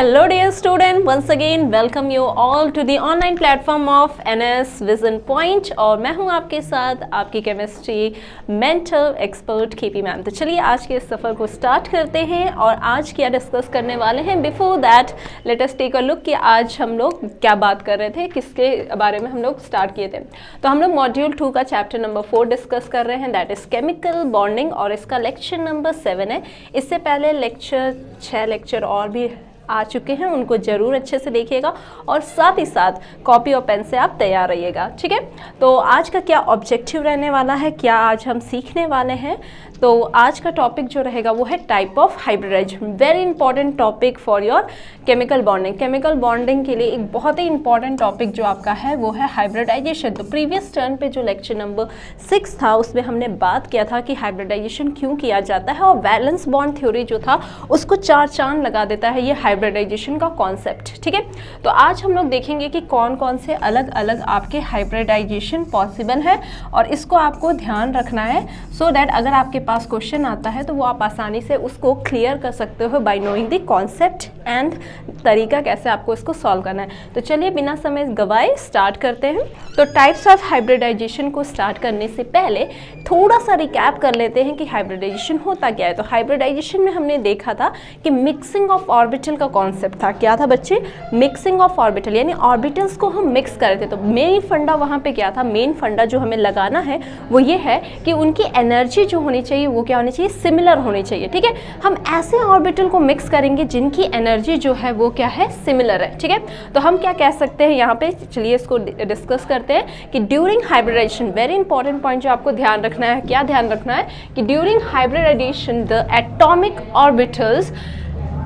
Hello dear student, once again welcome you all to the online platform of NS Vision Point और मैं हूं आपके साथ आपकी chemistry mentor expert KP ma'am. तो चलिए आज के इस सफ़र को स्टार्ट करते हैं और आज क्या डिस्कस करने वाले हैं। Before that let us take a look कि आज हम लोग क्या बात कर रहे थे, किसके बारे में हम लोग स्टार्ट किए थे। तो हम लोग मॉड्यूल 2 का चैप्टर नंबर 4 डिस्कस कर रहे हैं, दैट इज़ केमिकल बॉन्डिंग और इसका लेक्चर नंबर 7 है। इससे पहले 6 लेक्चर और भी आ चुके हैं, उनको ज़रूर अच्छे से देखिएगा और साथ ही साथ कॉपी और पेन से आप तैयार रहिएगा, ठीक है। तो आज का क्या ऑब्जेक्टिव रहने वाला है, क्या आज हम सीखने वाले हैं, तो आज का टॉपिक जो रहेगा वो है type of hybridisation. Very important topic for your chemical bonding. Chemical bonding के लिए एक बहुत ही इंपॉर्टेंट टॉपिक जो आपका है वो है हाइब्रिडाइजेशन। तो प्रीवियस टर्न पे जो लेक्चर नंबर 6 था उसमें हमने बात किया था कि हाइब्रिडाइजेशन क्यों किया जाता है और वैलेंस बॉन्ड थ्योरी जो था उसको 4 चांद लगा देता है ये हाइब्रिडाइजेशन का कॉन्सेप्ट, ठीक है। तो आज हम लोग देखेंगे कि कौन कौन से अलग अलग आपके हाइब्रिडाइजेशन पॉसिबल है और इसको आपको ध्यान रखना है सो दैट अगर आपके पास क्वेश्चन आता है तो वो आप आसानी से उसको क्लियर कर सकते हो bye knowing the concept and तरीका कैसे आपको इसको सॉल्व करना है। तो चलिए बिना समय गवाए स्टार्ट करते हैं। तो टाइप्स ऑफ हाइब्रिडाइजेशन को स्टार्ट करने से पहले थोड़ा सा रिकैप कर लेते हैं कि हाइब्रिडाइजेशन होता क्या है। तो हाइब्रिडाइजेशन में हमने देखा था कि मिक्सिंग ऑफ ऑर्बिटल का कॉन्सेप्ट था। क्या था बच्चे? मिक्सिंग ऑफ ऑर्बिटल, यानी ऑर्बिटल्स को हम मिक्स कर रहे थे। तो मेन फंडा वहाँ पे क्या था? मेन फंडा जो हमें लगाना है वो ये है कि उनकी एनर्जी जो होनी चाहिए वो क्या होनी चाहिए? सिमिलर होनी चाहिए, ठीक है। हम ऐसे ऑर्बिटल को मिक्स करेंगे जिनकी एनर्जी जो है वो क्या है? सिमिलर है, ठीक है। तो हम क्या कह सकते हैं यहाँ पे, चलिए इसको डिस्कस करते हैं कि during hybridisation, very important point जो आपको ध्यान रखना है, क्या ध्यान रखना है कि during hybridisation the atomic orbitals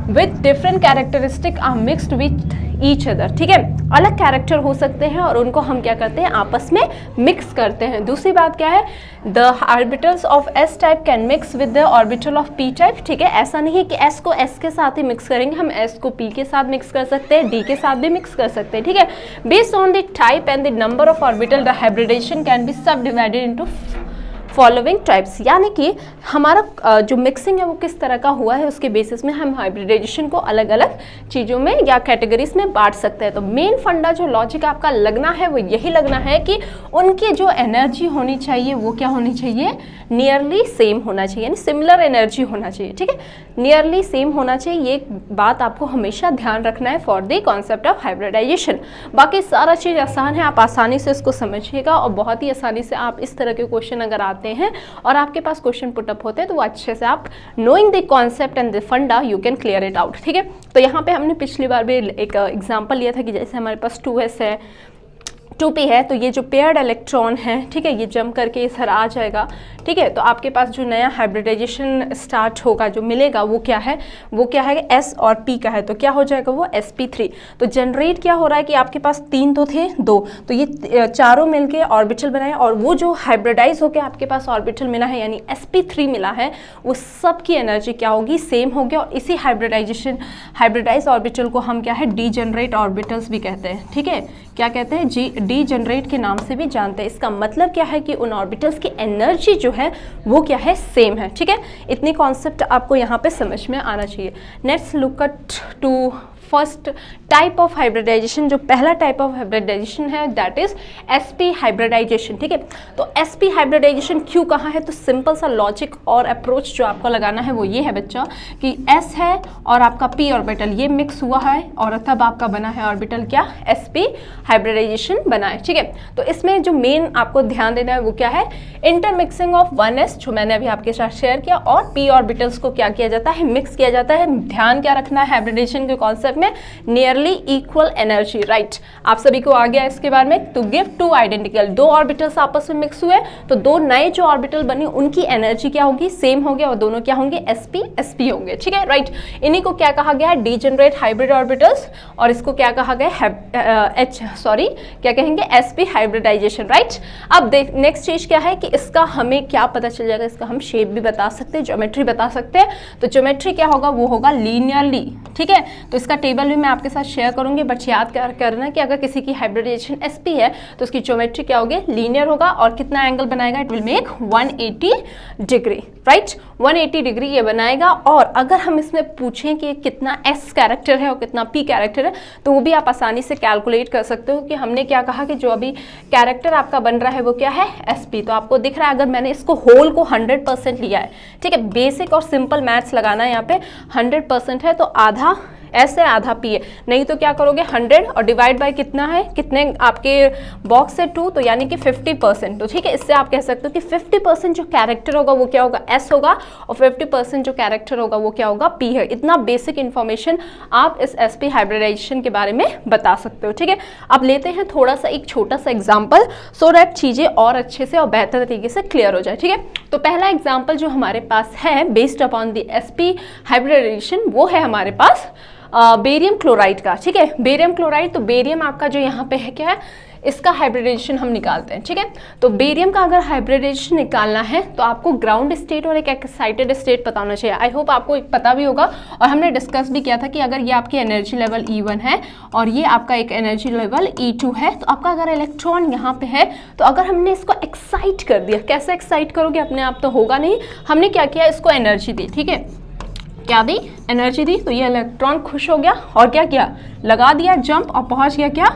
with different characteristic are mixed with each other, ठीक है। अलग कैरेक्टर हो सकते हैं और उनको हम क्या करते हैं? आपस में मिक्स करते हैं। दूसरी बात क्या है? the orbitals of s type can mix with the orbital of p type, ठीक है। ऐसा नहीं है कि s को s के साथ ही मिक्स करेंगे, हम s को p के साथ मिक्स कर सकते हैं, d के साथ भी मिक्स कर सकते हैं, ठीक है। based on the type and the number of orbital the hybridization can be subdivided into following types, यानी कि हमारा जो मिक्सिंग है वो किस तरह का हुआ है उसके बेसिस में हम हाइब्रिडाइजेशन को अलग अलग चीज़ों में या कैटेगरीज में बांट सकते हैं। तो मेन फंडा जो लॉजिक आपका लगना है वो यही लगना है कि उनकी जो एनर्जी होनी चाहिए वो क्या होनी चाहिए? नियरली सेम होना चाहिए, यानी सिमिलर एनर्जी होना चाहिए, ठीक है। नियरली सेम होना चाहिए, ये बात आपको हमेशा ध्यान रखना है for the concept of hybridisation. बाकी सारा चीज़ आसान है, आप आसानी से इसको समझिएगा और बहुत ही आसानी से आप इस तरह के क्वेश्चन अगर आते हैं और आपके पास क्वेश्चन पुट अप होते हैं तो वो अच्छे से आप knowing the concept and the funda you can clear it out, ठीक है। तो यहाँ पे हमने पिछली बार भी एक एग्जांपल लिया था कि जैसे हमारे पास 2s है, 2p है, तो ये जो पेयर्ड इलेक्ट्रॉन है, ठीक है, ये जम करके इस तरह आ जाएगा, ठीक है। तो आपके पास जो नया हाइब्रिडाइजेशन स्टार्ट होगा, जो मिलेगा वो क्या है? वो क्या है? s और p का है, तो क्या हो जाएगा वो? sp3। तो जनरेट क्या हो रहा है कि आपके पास 3 तो थे, 2, तो ये चारों मिलके ऑर्बिटल बनाए और वो जो हाइब्रिडाइज होके आपके पास ऑर्बिटल मिला है यानी sp3 मिला है, वो सब की एनर्जी क्या होगी? सेम होगी। और इसी हाइब्रिडाइज ऑर्बिटल को हम क्या है? डीजनरेट ऑर्बिटल्स भी कहते हैं, ठीक है। क्या कहते हैं? डीजनरेट के नाम से भी जानते हैं। इसका मतलब क्या है कि उन ऑर्बिटल्स की एनर्जी जो है वो क्या है? सेम है, ठीक है। इतनी कॉन्सेप्ट आपको यहाँ पे समझ में आना चाहिए। Next look at to first type of hybridisation. जो पहला टाइप ऑफ हाइब्रिडाइजेशन है दैट इज sp हाइब्रिडाइजेशन, ठीक है। तो sp हाइब्रिडाइजेशन क्यों कहा है? तो सिंपल सा लॉजिक और अप्रोच जो आपको लगाना है वो ये है बच्चा कि s है और आपका p ऑर्बिटल ये मिक्स हुआ है और तब आपका बना है ऑर्बिटल क्या? sp हाइब्रिडाइजेशन बना है, ठीक है। तो इसमें जो मेन आपको ध्यान देना है वो क्या है? इंटरमिक्सिंग ऑफ 1s जो मैंने अभी आपके साथ शेयर किया और p ऑर्बिटल्स को क्या किया जाता है? मिक्स किया जाता है। ध्यान क्या रखना है हाइब्रिडाइजेशन के कॉन्सेप्ट में? Nearly equal energy, right. आप सभी को आ गया इसके बारे में। टू गिव 2 आइडेंटिकल, 2 ऑर्बिटल्स आपस में मिक्स हुए तो 2 नए जो ऑर्बिटल बनी उनकी एनर्जी क्या होगी? सेम होगी और दोनों क्या होंगे? sp होंगे, ठीक है, राइट। इन्हीं को क्या कहा गया है? डीजनरेट हाइब्रिड ऑर्बिटल्स और इसको क्या कहा गया? क्या कहेंगे? sp hybridisation, right. अब नेक्स्ट चीज क्या है कि इसका हमें क्या पता चल जाएगा? इसका हम शेप भी बता सकते हैं, ज्योमेट्री बता सकते हैं। तो ज्योमेट्री क्या होगा? वो होगा लीनियरली, ठीक है। तो इसका टेबल भी मैं आपके साथ शेयर करूंगी, बट याद करना कि अगर किसी की हाइब्रिडाइजेशन sp है तो उसकी ज्योमेट्री क्या होगी, लीनियर होगा, और कितना एंगल बनाएगा, it will make 180 degree, right, 180 degree ये बनाएगा। और अगर हम इसमें पूछें कि कितना s कैरेक्टर है और कितना p कैरेक्टर है, तो वो भी आप आसानी से कैलकुलेट कर सकते हो कि हमने क्या कहा कि जो अभी कैरेक्टर आपका बन रहा है वो क्या है, sp। तो आपको दिख रहा है अगर मैंने इसको होल को 100% लिया है, ठीक है, बेसिक और सिंपल मैथ्स लगाना है, यहाँ पे 100% है तो आधा S है आधा P है, नहीं तो क्या करोगे 100 और डिवाइड बाय कितना है, कितने आपके बॉक्स से 2, तो यानी कि 50%। तो ठीक है, इससे आप कह सकते हो कि 50% जो कैरेक्टर होगा वो क्या होगा, S होगा, और 50% जो कैरेक्टर होगा वो क्या होगा, P है। इतना बेसिक इन्फॉर्मेशन आप इस sp हाइब्रिडाइजेशन के बारे में बता सकते हो, ठीक है। अब लेते हैं थोड़ा सा एक छोटा सा एग्जाम्पल, सो दैट चीज़ें और अच्छे से और बेहतर तरीके से क्लियर हो जाए, ठीक है। तो पहला एग्जाम्पल जो हमारे पास है based upon the sp hybridisation, वो है हमारे पास बेरियम क्लोराइड का, ठीक है। बेरियम क्लोराइड, तो बेरियम आपका जो यहाँ पे है क्या है, इसका हाइब्रिडाइजेशन हम निकालते हैं, ठीक है। तो बेरियम का अगर हाइब्रिडाइजेशन निकालना है तो आपको ग्राउंड स्टेट और एक एक्साइटेड स्टेट पता होना चाहिए। आई होप आपको एक पता भी होगा, और हमने डिस्कस भी किया था कि अगर ये आपकी एनर्जी लेवल E1 है और ये आपका एक एनर्जी लेवल E2 है, तो आपका अगर इलेक्ट्रॉन यहाँ पे है तो अगर हमने इसको एक्साइट कर दिया, कैसे एक्साइट करोगे, अपने आप तो होगा नहीं, हमने क्या किया, इसको एनर्जी दी, ठीक है, क्या दी, एनर्जी दी, तो ये इलेक्ट्रॉन खुश हो गया और क्या किया, लगा दिया जंप और पहुंच गया क्या,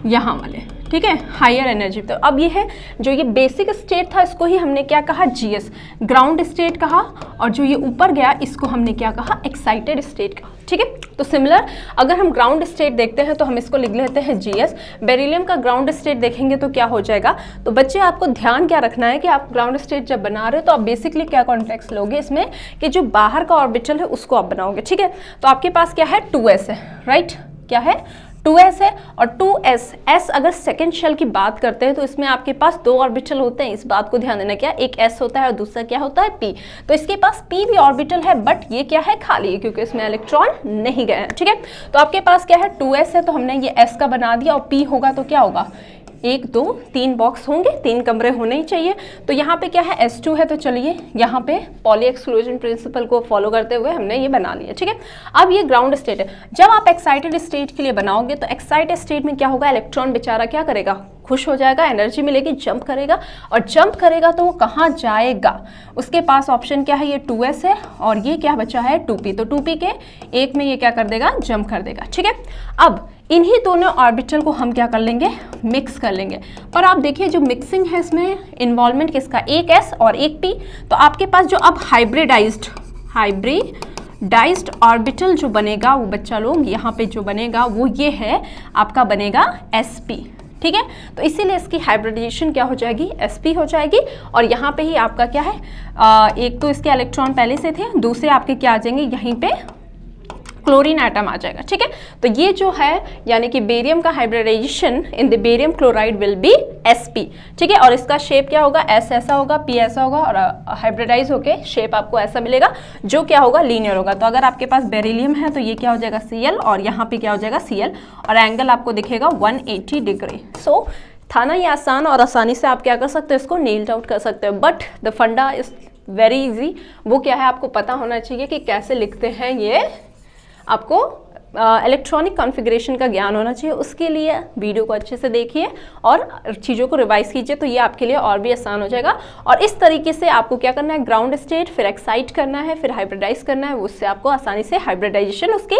यहाँ वाले, ठीक है, हायर एनर्जी। तो अब ये है जो ये बेसिक स्टेट था, इसको ही हमने क्या कहा, GS ग्राउंड स्टेट कहा, और जो ये ऊपर गया इसको हमने क्या कहा, एक्साइटेड स्टेट कहा, ठीक है। तो सिमिलर अगर हम ग्राउंड स्टेट देखते हैं तो हम इसको लिख लेते हैं GS। बेरिलियम का ग्राउंड स्टेट देखेंगे तो क्या हो जाएगा। तो बच्चे आपको ध्यान क्या रखना है कि आप ग्राउंड स्टेट जब बना रहे हो तो आप बेसिकली क्या कॉन्टेक्स्ट लोगे इसमें, कि जो बाहर का ऑर्बिटल है उसको आप बनाओगे, ठीक है। तो आपके पास क्या है, 2s है, राइट, क्या है, 2s है, और 2s अगर सेकेंड शेल की बात करते हैं तो इसमें आपके पास 2 ऑर्बिटल होते हैं, इस बात को ध्यान देना, क्या एक s होता है और दूसरा क्या होता है p। तो इसके पास p भी ऑर्बिटल है, बट ये क्या है, खाली है, क्योंकि इसमें इलेक्ट्रॉन नहीं गए हैं, ठीक है। तो आपके पास क्या है, 2s है, तो हमने ये s का बना दिया, और p होगा तो क्या होगा, 1 2 3 बॉक्स होंगे, 3 कमरे होने ही चाहिए। तो यहाँ पे क्या है, S2 है, तो चलिए यहाँ पे पॉली एक्सक्लूजन प्रिंसिपल को फॉलो करते हुए हमने ये बना लिया, ठीक है। अब ये ग्राउंड स्टेट है, जब आप एक्साइटेड स्टेट के लिए बनाओगे तो एक्साइटेड स्टेट में क्या होगा, इलेक्ट्रॉन बेचारा क्या करेगा, खुश हो जाएगा, एनर्जी मिलेगी, जंप करेगा, और जंप करेगा तो वो कहाँ जाएगा, उसके पास ऑप्शन क्या है, ये 2s है और ये क्या बचा है 2p। तो 2p के एक में ये क्या कर देगा, जंप कर देगा, ठीक है। अब इन्हीं दोनों ऑर्बिटल को हम क्या कर लेंगे, मिक्स कर लेंगे। पर आप देखिए जो मिक्सिंग है इसमें इन्वॉल्वमेंट किसका, एक s और एक p। तो आपके पास जो अब हाइब्रिडाइज्ड ऑर्बिटल जो बनेगा वो बच्चा लोग यहाँ पे जो बनेगा वो ये है, आपका बनेगा sp, ठीक है। तो इसीलिए इसकी हाइब्रिडाइजेशन क्या हो जाएगी, sp हो जाएगी। और यहाँ पे ही आपका क्या है, एक तो इसके इलेक्ट्रॉन पहले से थे, दूसरे आपके क्या आ जाएंगे, यहीं पे क्लोरीन एटम आ जाएगा, ठीक है। तो ये जो है यानी कि बेरियम का hybridisation in the barium chloride will be sp, ठीक है। और इसका शेप क्या होगा, s ऐसा होगा, p ऐसा होगा, और हाइब्रिडाइज होके शेप आपको ऐसा मिलेगा जो क्या होगा, लीनियर होगा। तो अगर आपके पास बेरिलियम है तो ये क्या हो जाएगा, Cl, और यहाँ पे क्या हो जाएगा Cl, और एंगल आपको दिखेगा 180 डिग्री। सो था ना ये आसान, और आसानी से आप क्या कर सकते हो, इसको नेल्ड आउट कर सकते हो। बट द फंडा इज वेरी इजी। वो क्या है, आपको पता होना चाहिए कि कैसे लिखते हैं, ये आपको इलेक्ट्रॉनिक कॉन्फ़िगरेशन का ज्ञान होना चाहिए। उसके लिए वीडियो को अच्छे से देखिए और चीज़ों को रिवाइज कीजिए, तो ये आपके लिए और भी आसान हो जाएगा। और इस तरीके से आपको क्या करना है, ग्राउंड स्टेट, फिर एक्साइट करना है, फिर हाइब्रिडाइज करना है, उससे आपको आसानी से हाइब्रिडाइजेशन उसकी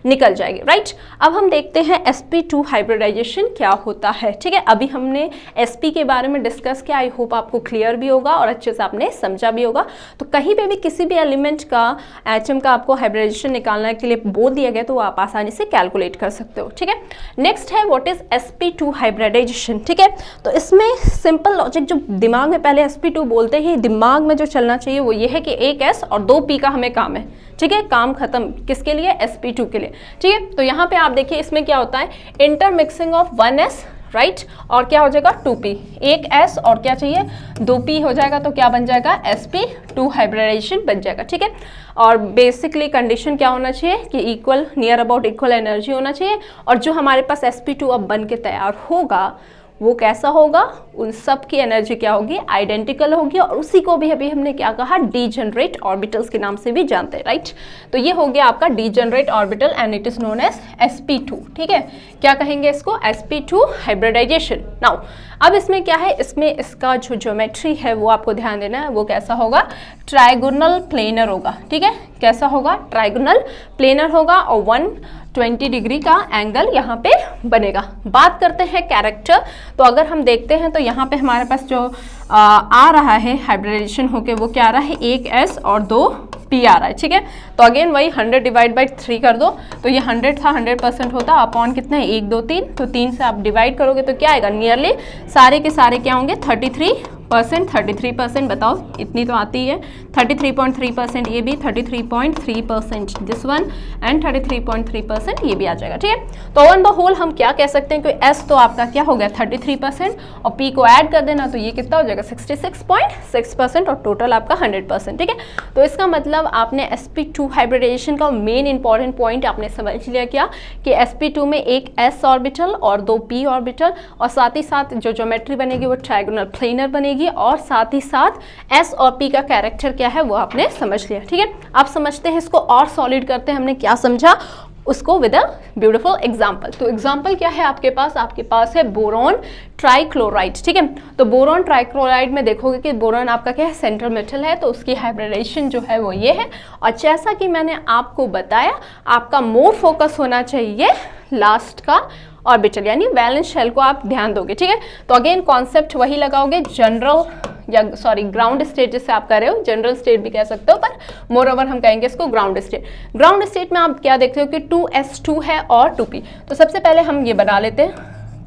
निकल जाएगी, राइट। अब हम देखते हैं sp2 हाइब्रिडाइजेशन क्या होता है, ठीक है। अभी हमने sp के बारे में डिस्कस किया, आई होप आपको क्लियर भी होगा और अच्छे से आपने समझा भी होगा। तो कहीं पे भी किसी भी एलिमेंट का, एटम का आपको हाइब्रिडाइजेशन निकालने के लिए बोल दिया गया तो आप आसानी से कैलकुलेट कर सकते हो, ठीक है। नेक्स्ट है व्हाट इज sp2 हाइब्रिडाइजेशन, ठीक है। तो इसमें सिंपल लॉजिक, जो दिमाग में पहले sp2 बोलते ही दिमाग में जो चलना चाहिए वो ये है कि एक s और 2 p का हमें काम है, ठीक है। काम खत्म, किसके लिए, sp2 के लिए, ठीक है। तो यहाँ पे आप देखिए इसमें क्या होता है, इंटरमिक्सिंग ऑफ 1s, राइट, और क्या हो जाएगा 2p, एक s और क्या चाहिए 2p हो जाएगा, तो क्या बन जाएगा sp2 हाइब्रिडाइजेशन बन जाएगा, ठीक है। और बेसिकली कंडीशन क्या होना चाहिए कि नियर अबाउट इक्वल एनर्जी होना चाहिए। और जो हमारे पास sp2 अब बन के तैयार होगा वो कैसा होगा, उन सब की एनर्जी क्या होगी, आइडेंटिकल होगी, और उसी को भी अभी हमने क्या कहा, डीजेनरेट ऑर्बिटल्स के नाम से भी जानते हैं, राइट। तो ये हो गया आपका degenerate orbital and it is known as sp2, ठीक है। क्या कहेंगे इसको, sp2 हाइब्रिडाइजेशन। नाउ अब इसमें क्या है, इसमें इसका जो ज्योमेट्री है वो आपको ध्यान देना है, वो कैसा होगा, ट्राइगोनल प्लेनर होगा, ठीक है। कैसा होगा, ट्राइगोनल प्लेनर होगा, और 120 डिग्री का एंगल यहाँ पे बनेगा। बात करते हैं कैरेक्टर, तो अगर हम देखते हैं तो यहाँ पे हमारे पास जो आ रहा है हाइब्रिडाइजेशन होके, वो क्या आ रहा है, एक S और 2 P आ रहा है, ठीक है। तो अगेन वही 100 डिवाइड बाई 3 कर दो, तो ये 100 था, 100% होता, अपॉन कितना है, 1 2 3, तो 3 से आप डिवाइड करोगे तो क्या आएगा, नियरली सारे के सारे क्या होंगे, 33%, बताओ इतनी तो आती है, 33.3% ये भी, 33.3% दिस वन, एंड 33.3% ये भी आ जाएगा, ठीक है। तो ऑन द होल हम क्या कह सकते हैं कि S तो आपका क्या हो गया 33%, और P को ऐड कर देना तो ये कितना हो जाएगा 66.6%, और टोटल आपका 100%, ठीक है। तो इसका मतलब आपने sp2 हाइब्रिडाइजेशन का मेन इंपॉर्टेंट पॉइंट आपने समझ लिया क्या, कि sp2 में एक s ऑर्बिटल और 2 p ऑर्बिटल, और साथ ही साथ जो ज्योमेट्री बनेगी वो ट्रायगोनल प्लेनर बनेगी, और साथ ही साथ s और p का कैरेक्टर क्या है वो आपने समझ लिया, ठीक है। आप समझते हैं इसको और सॉलिड करते हैं, हमने क्या समझा उसको विद अ ब्यूटीफुल एग्जाम्पल। तो एग्जाम्पल क्या है आपके पास है बोरॉन ट्राइक्लोराइड, ठीक है। तो बोरॉन ट्राइक्लोराइड में देखोगे कि बोरॉन आपका क्या है, सेंट्रल मेटल है, तो उसकी हाइब्रिडाइजेशन जो है वो ये है। और जैसा कि मैंने आपको बताया, आपका मोर फोकस होना चाहिए लास्ट का ऑर्बिटल, यानी वैलेंस शेल को आप ध्यान दोगे, ठीक है। तो अगेन कॉन्सेप्ट वही लगाओगे, जनरल या ग्राउंड स्टेट जिससे आप कर रहे हो, जनरल स्टेट भी कह सकते हो, पर मोर ओवर हम कहेंगे इसको ग्राउंड स्टेट। ग्राउंड स्टेट में आप क्या देखते हो कि 2s2 है और 2p। तो सबसे पहले हम ये बना लेते हैं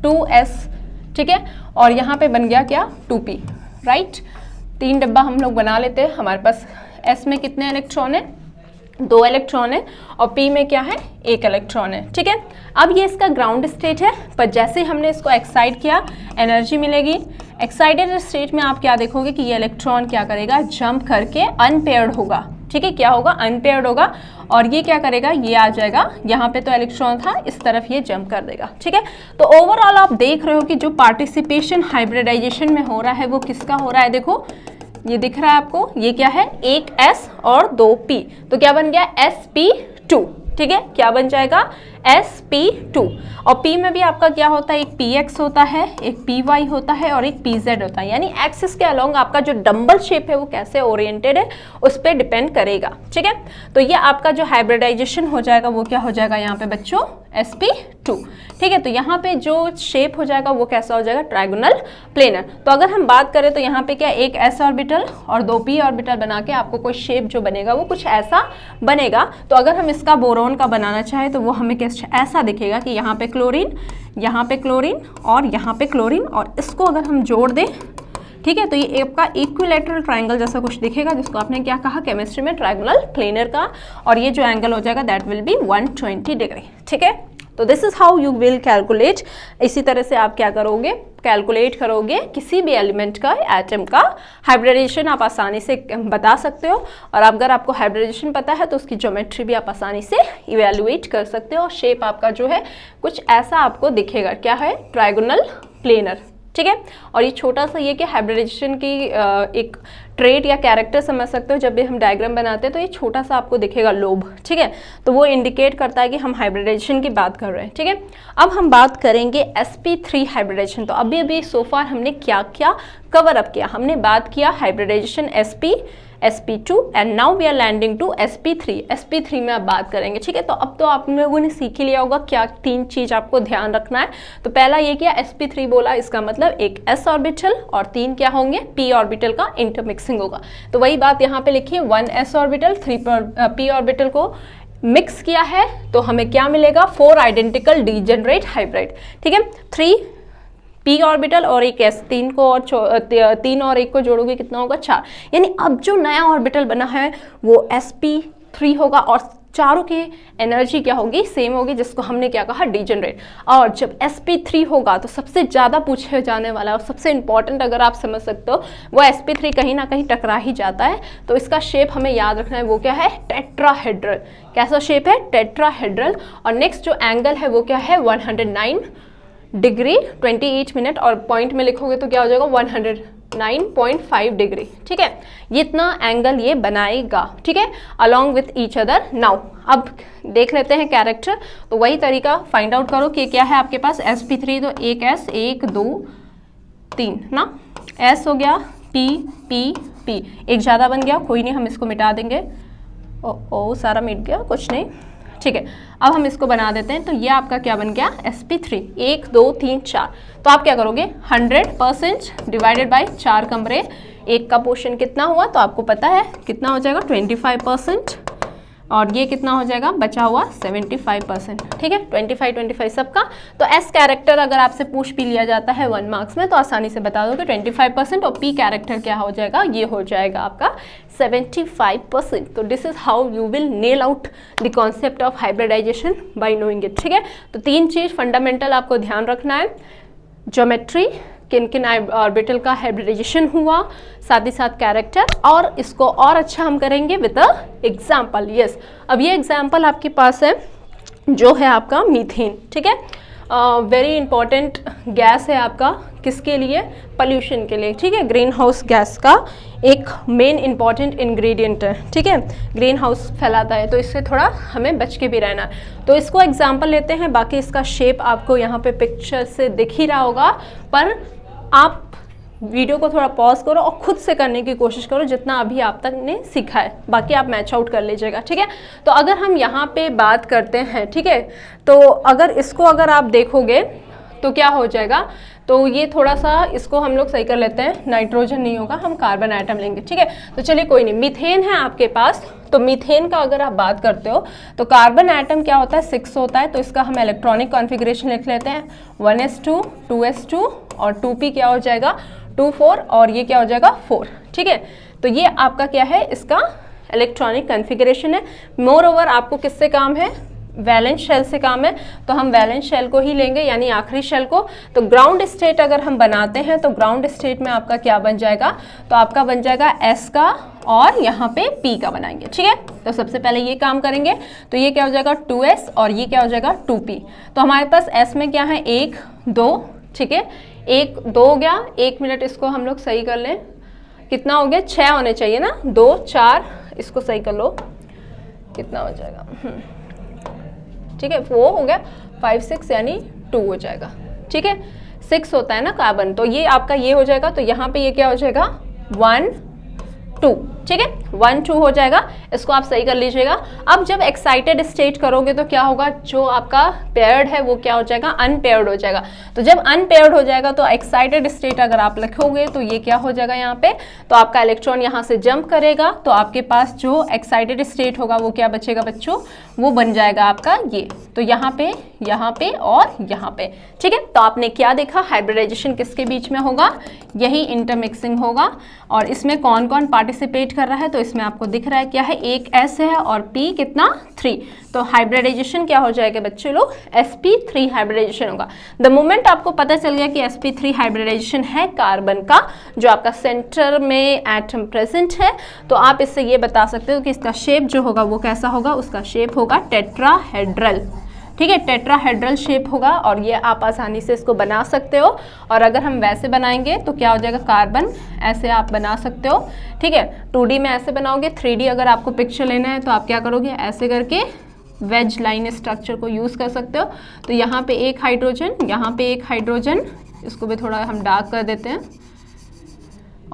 2s, ठीक है, और यहाँ पे बन गया क्या 2p, राइट। 3 डब्बा हम लोग बना लेते हैं। हमारे पास s में कितने इलेक्ट्रॉन है, 2 इलेक्ट्रॉन है, और p में क्या है, 1 इलेक्ट्रॉन है, ठीक है। अब ये इसका ग्राउंड स्टेट है, पर जैसे ही हमने इसको एक्साइट किया एनर्जी मिलेगी। एक्साइटेड स्टेट में आप क्या देखोगे कि ये इलेक्ट्रॉन क्या करेगा, जंप करके अनपेयर्ड होगा, ठीक है। क्या होगा, अनपेयर्ड होगा, और ये क्या करेगा, ये आ जाएगा, यहाँ पे तो इलेक्ट्रॉन था, इस तरफ ये जंप कर देगा, ठीक है। तो ओवरऑल आप देख रहे हो कि जो पार्टिसिपेशन हाइब्रिडाइजेशन में हो रहा है वो किसका हो रहा है, देखो ये दिख रहा है आपको, ये क्या है, एक S और 2 P, तो क्या बन गया sp2, ठीक है। क्या बन जाएगा sp2, और p में भी आपका क्या होता है, एक px होता है, एक py होता है, और एक pz होता है, यानी एक्सिस के अलोंग आपका जो डंबल शेप है वो कैसे ओरिएंटेड है उस पर डिपेंड करेगा, ठीक है। तो ये आपका जो हाइब्रिडाइजेशन हो जाएगा वो क्या हो जाएगा यहाँ पे बच्चों, sp2, ठीक है। तो यहाँ पे जो शेप हो जाएगा वो कैसा हो जाएगा, ट्राइगोनल प्लेनर। तो अगर हम बात करें तो यहाँ पे क्या, एक s ऑर्बिटल और 2 p ऑर्बिटल बना के आपको कोई शेप जो बनेगा वो कुछ ऐसा बनेगा। तो अगर हम इसका बोरोन का बनाना चाहे तो वो हमें ऐसा दिखेगा कि यहाँ पे क्लोरीन, यहाँ पे क्लोरीन और यहाँ पे क्लोरीन, और इसको अगर हम जोड़ दें, ठीक है, तो ये आपका इक्विलैटरल ट्रायंगल जैसा कुछ दिखेगा, जिसको आपने क्या कहा केमिस्ट्री में, ट्रायंगुलर प्लेनर का, और ये जो एंगल हो जाएगा दैट विल बी 120 डिग्री, ठीक है। तो this is how you will calculate. इसी तरह से आप क्या करोगे, कैलकुलेट करोगे किसी भी एलिमेंट का, एटम का हाइब्रिडाइजेशन आप आसानी से बता सकते हो। और अगर आपको हाइब्रिडाइजेशन पता है तो उसकी ज्योमेट्री भी आप आसानी से इवेल्युएट कर सकते हो, और शेप आपका जो है कुछ ऐसा आपको दिखेगा, क्या है, ट्राइगोनल प्लेनर, ठीक है। और ये छोटा सा ये कि हाइब्रिडाइजेशन की एक ट्रेट या कैरेक्टर समझ सकते हो, जब भी हम डायग्राम बनाते हैं तो ये छोटा सा आपको दिखेगा लोब, ठीक है। तो वो इंडिकेट करता है कि हम हाइब्रिडाइजेशन की बात कर रहे हैं, ठीक है। अब हम बात करेंगे sp3 हाइब्रिडाइजेशन। तो अभी सोफार हमने क्या क्या कवर अप किया, हमने बात किया hybridisation sp2 and now we are landing to sp3 में आप बात करेंगे, ठीक है। तो अब तो आप लोगों ने सीख ही लिया होगा क्या 3 चीज़ आपको ध्यान रखना है। तो पहला ये किया sp3 बोला, इसका मतलब एक s ऑर्बिटल और 3 क्या होंगे, p ऑर्बिटल का इंटरमिक्सिंग होगा। तो वही बात यहाँ पे लिखिए, 1 s ऑर्बिटल 3 p ऑर्बिटल को मिक्स किया है तो हमें क्या मिलेगा, 4 आइडेंटिकल डीजेनरेट हाइब्रिड, ठीक है। 3 p ऑर्बिटल और एक s, 3 को और 3 और 1 को जोड़ोगे कितना होगा, 4। यानी अब जो नया ऑर्बिटल बना है वो sp3 होगा, और चारों की एनर्जी क्या होगी, सेम होगी, जिसको हमने क्या कहा, डीजेनरेट। और जब sp3 होगा तो सबसे ज़्यादा पूछे जाने वाला और सबसे इंपॉर्टेंट अगर आप समझ सकते हो, वो sp3 कहीं ना कहीं टकरा ही जाता है। तो इसका शेप हमें याद रखना है, वो क्या है, टेट्राहेड्रल। कैसा शेप है, टेट्राहेड्रल। और नेक्स्ट जो एंगल है वो क्या है, 109 डिग्री 28 मिनट, और पॉइंट में लिखोगे तो क्या हो जाएगा 109.5 डिग्री। ठीक है, ये इतना एंगल ये बनाएगा। ठीक है, along with each other. Now अब देख लेते हैं कैरेक्टर, तो वही तरीका फाइंड आउट करो कि क्या है आपके पास sp3, तो एक s, 1 2 3 ना, s हो गया, p p p, एक ज़्यादा बन गया, कोई नहीं हम इसको मिटा देंगे। ओ सारा मिट गया, कुछ नहीं। ठीक है, अब हम इसको बना देते हैं, तो ये आपका क्या बन गया sp3, 1 2 3 4। तो आप क्या करोगे 100% डिवाइडेड बाय 4 कमरे, एक का पोर्शन कितना हुआ तो आपको पता है कितना हो जाएगा 25%, और ये कितना हो जाएगा बचा हुआ 75%। ठीक है, 25 सबका। तो एस कैरेक्टर अगर आपसे पूछ भी लिया जाता है 1 मार्क्स में तो आसानी से बता दो कि 25%, और पी कैरेक्टर क्या हो जाएगा, ये हो जाएगा आपका 75%। तो this is how you will nail out the concept of hybridisation by knowing it. ठीक है, तो 3 चीज़ फंडामेंटल आपको ध्यान रखना है, ज्योमेट्री, किन किन ऑर्बिटल का हाइब्रिडाइजेशन हुआ, साथ ही साथ कैरेक्टर, और इसको और अच्छा हम करेंगे विद अ एग्जाम्पल। यस, अब ये एग्जाम्पल आपके पास है जो है आपका मीथेन। ठीक है, वेरी इंपॉर्टेंट गैस है आपका, किसके लिए, पॉल्यूशन के लिए। ठीक है, ग्रीन हाउस गैस का एक मेन इंपॉर्टेंट इंग्रेडिएंट है। ठीक है, ग्रीन हाउस फैलाता है, तो इससे थोड़ा हमें बच के भी रहना है। तो इसको एग्जाम्पल लेते हैं, बाकी इसका शेप आपको यहाँ पे पिक्चर से दिख ही रहा होगा, पर आप वीडियो को थोड़ा पॉज करो और खुद से करने की कोशिश करो जितना अभी आप तक ने सीखा है, बाकी आप मैच आउट कर लीजिएगा। ठीक है, तो अगर हम यहाँ पे बात करते हैं, ठीक है, तो अगर इसको अगर आप देखोगे तो क्या हो जाएगा, तो ये थोड़ा सा इसको हम लोग सही कर लेते हैं, नाइट्रोजन नहीं होगा, हम कार्बन आइटम लेंगे। ठीक है, तो चलिए कोई नहीं, मीथेन है आपके पास, तो मीथेन का अगर आप बात करते हो तो कार्बन आइटम क्या होता है 6 होता है, तो इसका हम इलेक्ट्रॉनिक कॉन्फ़िगरेशन लिख लेते हैं 1s2 2s2 और 2p क्या हो जाएगा 2 4, और ये क्या हो जाएगा 4। ठीक है, तो ये आपका क्या है, इसका इलेक्ट्रॉनिक कॉन्फ़िगरेशन है। मोर ओवर आपको किससे काम है, वैलेंस शेल से काम है, तो हम वैलेंस शेल को ही लेंगे, यानी आखिरी शेल को। तो ग्राउंड स्टेट अगर हम बनाते हैं तो ग्राउंड स्टेट में आपका क्या बन जाएगा, तो आपका बन जाएगा S का और यहाँ पे P का बनाएंगे। ठीक है, तो सबसे पहले ये काम करेंगे, तो ये क्या हो जाएगा 2S और ये क्या हो जाएगा 2P। तो हमारे पास S में क्या है 1 2, ठीक है, 1 2 हो गया, 1 मिनट इसको हम लोग सही कर लें, कितना हो गया 6 होने चाहिए ना, 2 4, इसको सही कर लो, कितना हो जाएगा, ठीक है, वो हो गया 5 6 यानी 2 हो जाएगा। ठीक है, 6 होता है ना कार्बन, तो ये आपका ये हो जाएगा, तो यहाँ पे ये क्या हो जाएगा 1 2। ठीक है, 1 2 हो जाएगा, इसको आप सही कर लीजिएगा। अब जब एक्साइटेड स्टेट करोगे तो क्या होगा, जो आपका पेयर्ड है वो क्या हो जाएगा अनपेयर्ड हो जाएगा। तो जब अनपेयर्ड हो जाएगा तो एक्साइटेड स्टेट अगर आप लिखोगे तो ये क्या हो जाएगा यहाँ पे, तो आपका इलेक्ट्रॉन यहाँ से जंप करेगा, तो आपके पास जो एक्साइटेड स्टेट होगा वो क्या बचेगा बच्चों, वो बन जाएगा आपका ये, तो यहाँ पे और यहाँ पे। ठीक है, तो आपने क्या देखा, हाइब्रिडाइजेशन किसके बीच में होगा, यही इंटरमिक्सिंग होगा। और इसमें कौन कौन पार्टिसिपेट कर रहा है, तो इसमें आपको दिख रहा है क्या है, एक S है और P कितना 3, तो हाइब्रिडाइजेशन क्या हो जाएगा बच्चे लोग, sp3 हाइब्रिडाइजेशन होगा। द मोमेंट आपको पता चल गया कि sp3 हाइब्रिडाइजेशन है कार्बन का, जो आपका सेंटर में एटम प्रेजेंट है, तो आप इससे ये बता सकते हो कि इसका शेप जो होगा वो कैसा होगा, उसका शेप होगा टेट्राहेड्रल। ठीक है, टेट्राहेड्रल शेप होगा, और ये आप आसानी से इसको बना सकते हो। और अगर हम वैसे बनाएंगे तो क्या हो जाएगा, कार्बन ऐसे आप बना सकते हो। ठीक है, 2D में ऐसे बनाओगे, 3D अगर आपको पिक्चर लेना है तो आप क्या करोगे, ऐसे करके वेज लाइन स्ट्रक्चर को यूज़ कर सकते हो। तो यहाँ पे एक हाइड्रोजन, यहाँ पे एक हाइड्रोजन, इसको भी थोड़ा हम डार्क कर देते हैं,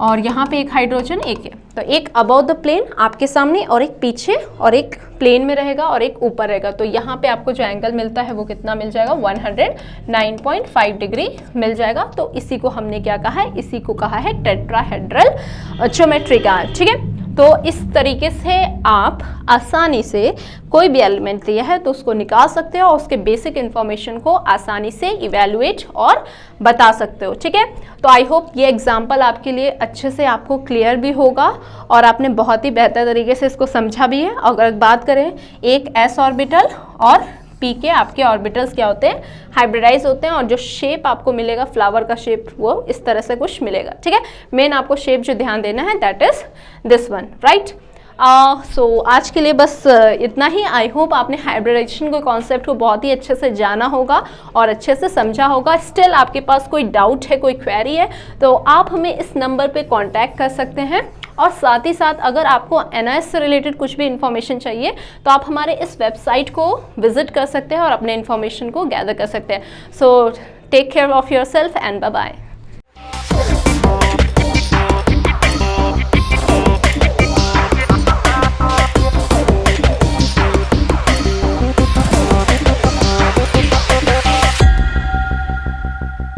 और यहाँ पे एक हाइड्रोजन एक है, तो एक अबव द प्लेन आपके सामने और एक पीछे, और एक प्लेन में रहेगा और एक ऊपर रहेगा। तो यहाँ पे आपको जो एंगल मिलता है वो कितना मिल जाएगा, 109.5 डिग्री मिल जाएगा। तो इसी को हमने क्या कहा है, इसी को कहा है टेट्राहेड्रल ज्योमेट्री का। ठीक है, तो इस तरीके से आप आसानी से कोई भी एलिमेंट लिया है तो उसको निकाल सकते हो और उसके बेसिक इन्फॉर्मेशन को आसानी से इवेलुएट और बता सकते हो। ठीक है, तो आई होप ये एग्जांपल आपके लिए अच्छे से आपको क्लियर भी होगा और आपने बहुत ही बेहतर तरीके से इसको समझा भी है। अगर बात करें एक s ऑर्बिटल और p के आपके ऑर्बिटल्स क्या होते हैं, हाइब्रिडाइज होते हैं, और जो शेप आपको मिलेगा फ्लावर का शेप वो इस तरह से कुछ मिलेगा। ठीक है, मेन आपको शेप जो ध्यान देना है that is this one, right. So आज के लिए बस इतना ही। आई होप आपने हाइब्रिडाइजेशन के कॉन्सेप्ट को बहुत ही अच्छे से जाना होगा और अच्छे से समझा होगा। स्टिल आपके पास कोई डाउट है, कोई क्वेरी है, तो आप हमें इस नंबर पे कांटेक्ट कर सकते हैं। और साथ ही साथ अगर आपको एनआईएस से रिलेटेड कुछ भी इंफॉर्मेशन चाहिए तो आप हमारे इस वेबसाइट को विजिट कर सकते हैं और अपने इंफॉर्मेशन को गैदर कर सकते हैं। So take care of yourself and bye bye.